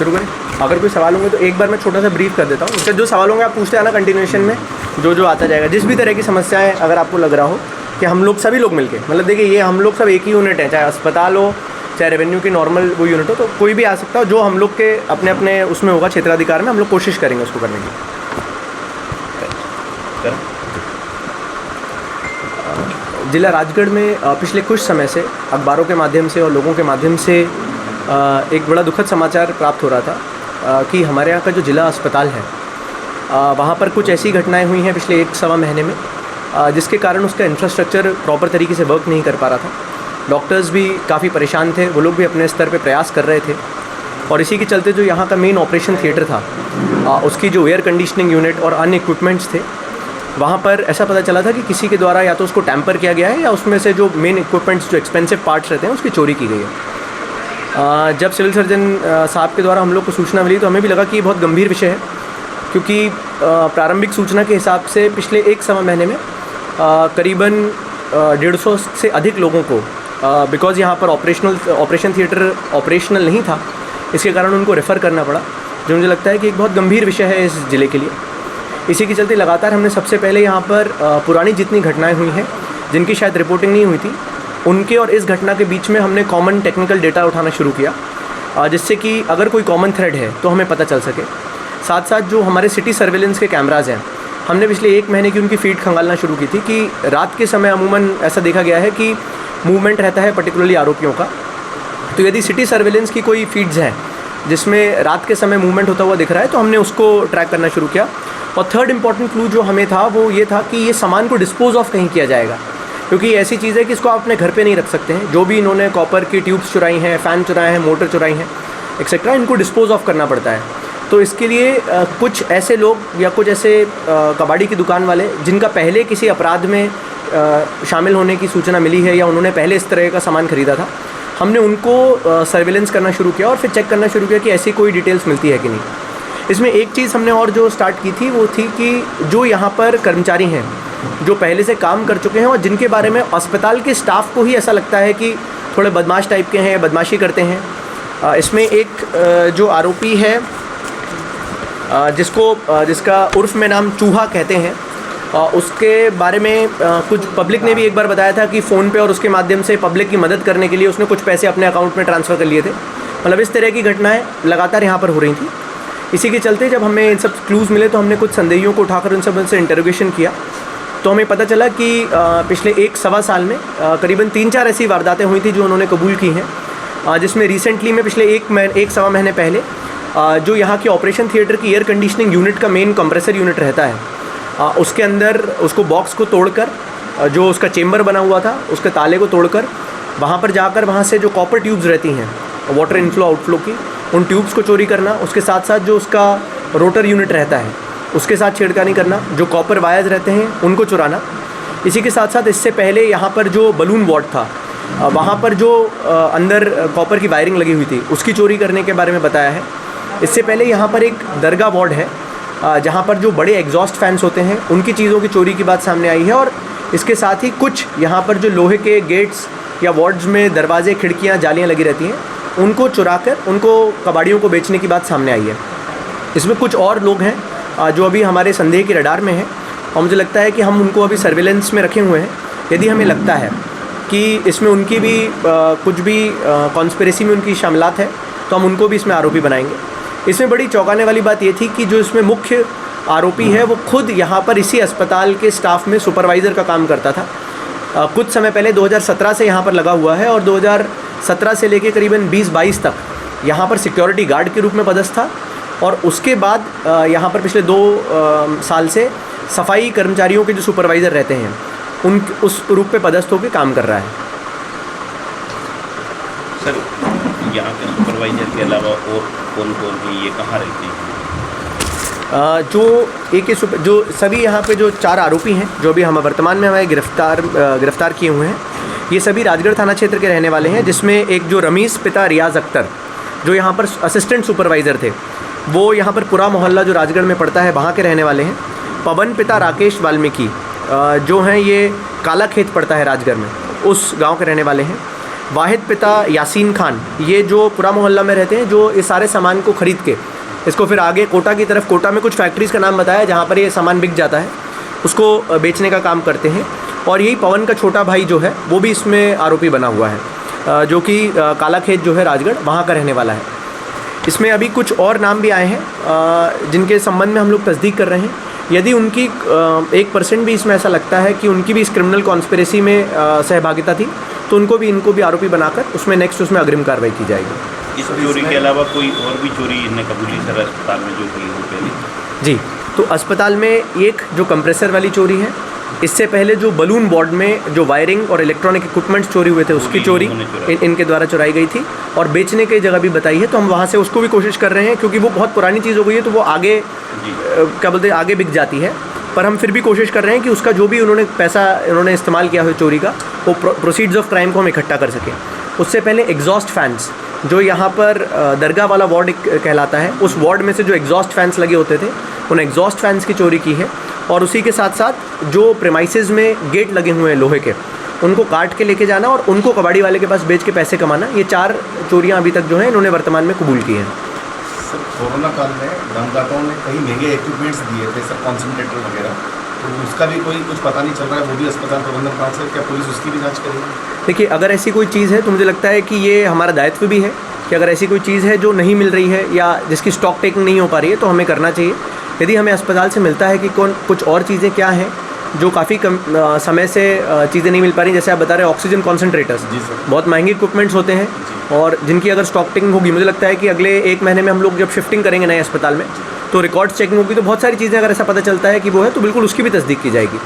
शुरू करें? अगर कोई सवाल होंगे तो एक बार मैं छोटा सा ब्रीफ कर देता हूँ, उससे जो सवाल होंगे आप पूछते आना कंटिन्यूएशन में, जो आता जाएगा। जिस भी तरह की समस्याएं अगर आपको लग रहा हो कि हम लोग सभी लोग मिलके, मतलब देखिए ये हम लोग सब एक ही यूनिट है, चाहे अस्पताल हो चाहे रेवेन्यू की नॉर्मल वो यूनिट हो, तो कोई भी आ सकता हो। जो हम लोग के अपने अपने उसमें होगा क्षेत्राधिकार में, हम लोग कोशिश करेंगे उसको करने की। जिला राजगढ़ में पिछले कुछ समय से अखबारों के माध्यम से और लोगों के माध्यम से एक बड़ा दुखद समाचार प्राप्त हो रहा था कि हमारे यहाँ का जो जिला अस्पताल है वहाँ पर कुछ ऐसी घटनाएं हुई हैं पिछले 1-1.25 महीने में, जिसके कारण उसका इंफ्रास्ट्रक्चर प्रॉपर तरीके से वर्क नहीं कर पा रहा था। डॉक्टर्स भी काफ़ी परेशान थे, वो लोग भी अपने स्तर पे प्रयास कर रहे थे, और इसी के चलते जो यहाँ का मेन ऑपरेशन थिएटर था उसकी जो एयर कंडीशनिंग यूनिट और अन्य इक्विपमेंट्स थे, वहाँ पर ऐसा पता चला था कि किसी के द्वारा या तो उसको टैम्पर किया गया है या उसमें से जो मेन इक्विपमेंट्स जो एक्सपेंसिव पार्ट्स रहते हैं उसकी चोरी की गई है। जब सिविल सर्जन साहब के द्वारा हम लोग को सूचना मिली तो हमें भी लगा कि ये बहुत गंभीर विषय है, क्योंकि प्रारंभिक सूचना के हिसाब से पिछले 1-1.25 महीने में करीबन 150 से अधिक लोगों को, बिकॉज़ यहाँ पर ऑपरेशन थिएटर ऑपरेशनल नहीं था, इसके कारण उनको रेफ़र करना पड़ा, जो मुझे लगता है कि एक बहुत गंभीर विषय है इस ज़िले के लिए। इसी के चलते लगातार हमने सबसे पहले यहाँ पर पुरानी जितनी घटनाएं हुई हैं जिनकी शायद रिपोर्टिंग नहीं हुई थी, उनके और इस घटना के बीच में हमने कॉमन टेक्निकल डेटा उठाना शुरू किया, जिससे कि अगर कोई कॉमन थ्रेड है तो हमें पता चल सके। साथ साथ जो हमारे सिटी सर्वेलेंस के कैमराज़ हैं, हमने पिछले 1 महीने की उनकी फीड खंगालना शुरू की थी कि रात के समय अमूमन ऐसा देखा गया है कि मूवमेंट रहता है पर्टिकुलरली आरोपियों का। तो यदि सिटी सर्वेलेंस की कोई फीड्स हैं जिसमें रात के समय मूवमेंट होता हुआ दिख रहा है तो हमने उसको ट्रैक करना शुरू किया। और थर्ड इंपॉर्टेंट क्लू जो हमें था वो ये था कि ये सामान को डिस्पोज ऑफ कहीं किया जाएगा, क्योंकि ये ऐसी चीज़ है कि इसको आप अपने घर पे नहीं रख सकते हैं। जो भी इन्होंने कॉपर की ट्यूब्स चुराई हैं, फ़ैन चुराए हैं, मोटर चुराई हैं एक्सेट्रा, इनको डिस्पोज ऑफ करना पड़ता है। तो इसके लिए कुछ ऐसे लोग या कुछ ऐसे कबाड़ी की दुकान वाले जिनका पहले किसी अपराध में शामिल होने की सूचना मिली है या उन्होंने पहले इस तरह का सामान ख़रीदा था, हमने उनको सर्विलेंस करना शुरू किया और फिर चेक करना शुरू किया कि ऐसी कोई डिटेल्स मिलती है कि नहीं। इसमें एक चीज़ हमने और जो स्टार्ट की थी वो थी कि जो यहाँ पर कर्मचारी हैं जो पहले से काम कर चुके हैं और जिनके बारे में अस्पताल के स्टाफ को ही ऐसा लगता है कि थोड़े बदमाश टाइप के हैं, बदमाशी करते हैं। इसमें एक जो आरोपी है जिसका उर्फ में नाम चूहा कहते हैं, उसके बारे में कुछ पब्लिक ने भी एक बार बताया था कि फ़ोन पे और उसके माध्यम से पब्लिक की मदद करने के लिए उसने कुछ पैसे अपने अकाउंट में ट्रांसफ़र कर लिए थे। मतलब इस तरह की घटनाएं लगातार यहाँ पर हो रही थी। इसी के चलते जब हमें इन सब क्लूज़ मिले तो हमने कुछ संदेहियों को उठाकर उन सब से इंटरोगेशन किया, तो हमें पता चला कि पिछले 1-1.25 साल में करीबन 3-4 ऐसी वारदातें हुई थी जो उन्होंने कबूल की हैं, जिसमें रिसेंटली में पिछले 1-1.25 महीने पहले जो यहाँ की ऑपरेशन थिएटर की एयर कंडीशनिंग यूनिट का मेन कंप्रेसर यूनिट रहता है, उसके अंदर उसको बॉक्स को तोड़कर जो उसका चेम्बर बना हुआ था उसके ताले को तोड़कर वहाँ पर जाकर वहाँ से जो कॉपर ट्यूब्स रहती हैं वाटर इनफ्लो आउटफ्लो की, उन ट्यूब्स को चोरी करना, उसके साथ साथ जो उसका रोटर यूनिट रहता है उसके साथ छेड़खानी करना, जो कॉपर वायर्स रहते हैं उनको चुराना। इसी के साथ साथ इससे पहले यहाँ पर जो बलून वार्ड था वहाँ पर जो अंदर कॉपर की वायरिंग लगी हुई थी उसकी चोरी करने के बारे में बताया है। इससे पहले यहाँ पर एक दरगाह वार्ड है जहाँ पर जो बड़े एग्जॉस्ट फैंस होते हैं उनकी चीज़ों की चोरी की बात सामने आई है। और इसके साथ ही कुछ यहाँ पर जो लोहे के गेट्स या वार्ड्स में दरवाजे, खिड़कियाँ, जालियाँ लगी रहती हैं उनको चुराकर उनको कबाड़ियों को बेचने की बात सामने आई है। इसमें कुछ और लोग हैं जो अभी हमारे संदेह के रडार में हैं और मुझे लगता है कि हम उनको अभी सर्विलेंस में रखे हुए हैं। यदि हमें लगता है कि इसमें उनकी भी कुछ भी कॉन्स्पिरेसी में उनकी शामिलात है तो हम उनको भी इसमें आरोपी बनाएंगे। इसमें बड़ी चौंकाने वाली बात ये थी कि जो इसमें मुख्य आरोपी है वो खुद यहाँ पर इसी अस्पताल के स्टाफ में सुपरवाइज़र का काम करता था। कुछ समय पहले 2017 से यहाँ पर लगा हुआ है और 2017 से लेके करीबन 20-22 तक यहाँ पर सिक्योरिटी गार्ड के रूप में पदस्थ था और उसके बाद यहाँ पर पिछले 2 साल से सफाई कर्मचारियों के जो सुपरवाइज़र रहते हैं उस रूप पे पदस्थ होकर काम कर रहा है। सर, यहाँ के सुपरवाइज़र के अलावा और कौन-कौन है, ये कहाँ रहते हैं? जो सभी यहाँ पे जो 4 आरोपी हैं जो अभी हम वर्तमान में हमारे गिरफ्तार किए हुए हैं, ये सभी राजगढ़ थाना क्षेत्र के रहने वाले हैं, जिसमें एक जो रमीज़ पिता रियाज़ अख्तर जो यहाँ पर असिस्टेंट सुपरवाइज़र थे वो यहाँ पर पूरा मोहल्ला जो राजगढ़ में पड़ता है वहाँ के रहने वाले हैं। पवन पिता राकेश वाल्मीकि जो हैं ये काला खेत पड़ता है राजगढ़ में, उस गांव के रहने वाले हैं। वाहिद पिता यासीन खान, ये जो पूरा मोहल्ला में रहते हैं, जो इस सारे सामान को ख़रीद के इसको फिर आगे कोटा की तरफ, कोटा में कुछ फैक्ट्रीज़ का नाम बताया जहाँ पर ये सामान बिक जाता है, उसको बेचने का काम करते हैं। और यही पवन का छोटा भाई जो है वो भी इसमें आरोपी बना हुआ है, जो कि कालाखेत जो है राजगढ़, वहाँ का रहने वाला है। इसमें अभी कुछ और नाम भी आए हैं जिनके संबंध में हम लोग तस्दीक कर रहे हैं। यदि उनकी 1% भी इसमें ऐसा लगता है कि उनकी भी इस क्रिमिनल कॉन्स्पिरेसी में सहभागिता थी, तो उनको भी, इनको भी आरोपी बनाकर उसमें नेक्स्ट उसमें अग्रिम कार्रवाई की जाएगी। इस चोरी के अलावा कोई और भी चोरी इन्हें कबूली सर अस्पताल में जो की हो पहले? जी, तो अस्पताल में एक जो कंप्रेसर वाली चोरी है, इससे पहले जो बलून बोर्ड में जो वायरिंग और इलेक्ट्रॉनिक इक्विपमेंट्स चोरी हुए थे उसकी चोरी इनके द्वारा चुराई गई थी, और बेचने की जगह भी बताई है, तो हम वहाँ से उसको भी कोशिश कर रहे हैं, क्योंकि वो बहुत पुरानी चीज़ हो गई है तो वो आगे क्या बोलते हैं, आगे बिक जाती है। पर हम फिर भी कोशिश कर रहे हैं कि उसका जो भी उन्होंने पैसा इन्होंने इस्तेमाल किया हो चोरी का, वो प्रोसीड्स ऑफ क्राइम को हम इकट्ठा कर सकें। उससे पहले एग्जॉस्ट फैंस, जो यहाँ पर दरगाह वाला वार्ड कहलाता है, उस वार्ड में से जो एग्जॉस्ट फैंस लगे होते थे, उन एग्जॉस्ट फैंस की चोरी की है। और उसी के साथ साथ जो प्रेमाइसेस में गेट लगे हुए हैं लोहे के, उनको काट के लेके जाना और उनको कबाड़ी वाले के पास बेच के पैसे कमाना, ये 4 चोरियाँ अभी तक जो हैं इन्होंने वर्तमान में कबूल की हैं। सर, कोरोना काल में दमदाताओं ने कई महंगे इक्विपमेंट्स दिए थे सर, कॉन्सेंट्रेटर वगैरह, तो उसका भी कोई कुछ पता नहीं चल रहा है, वो भी अस्पताल प्रबंधन पास है, क्या पुलिस उसकी भी जांच करेगी? देखिए, अगर ऐसी कोई चीज़ है तो मुझे लगता है कि ये हमारा दायित्व भी है कि अगर ऐसी कोई चीज़ है जो नहीं मिल रही है या जिसकी स्टॉक टेकिंग नहीं हो पा रही है, तो हमें करना चाहिए। यदि हमें अस्पताल से मिलता है कि कुछ और चीज़ें क्या हैं जो काफ़ी कम समय से चीज़ें नहीं मिल पा रही, जैसे आप बता रहे हैं ऑक्सीजन कॉन्सेंट्रेटर्स, बहुत महंगे इक्विपमेंट्स होते हैं, और जिनकी अगर स्टॉक टेकिंग होगी, मुझे लगता है कि अगले 1 महीने में हम लोग जब शिफ्टिंग करेंगे नए अस्पताल में, तो रिकॉर्ड्स चेकिंग होगी, तो बहुत सारी चीज़ें अगर ऐसा पता चलता है कि वो है, तो बिल्कुल उसकी भी तस्दीक की जाएगी।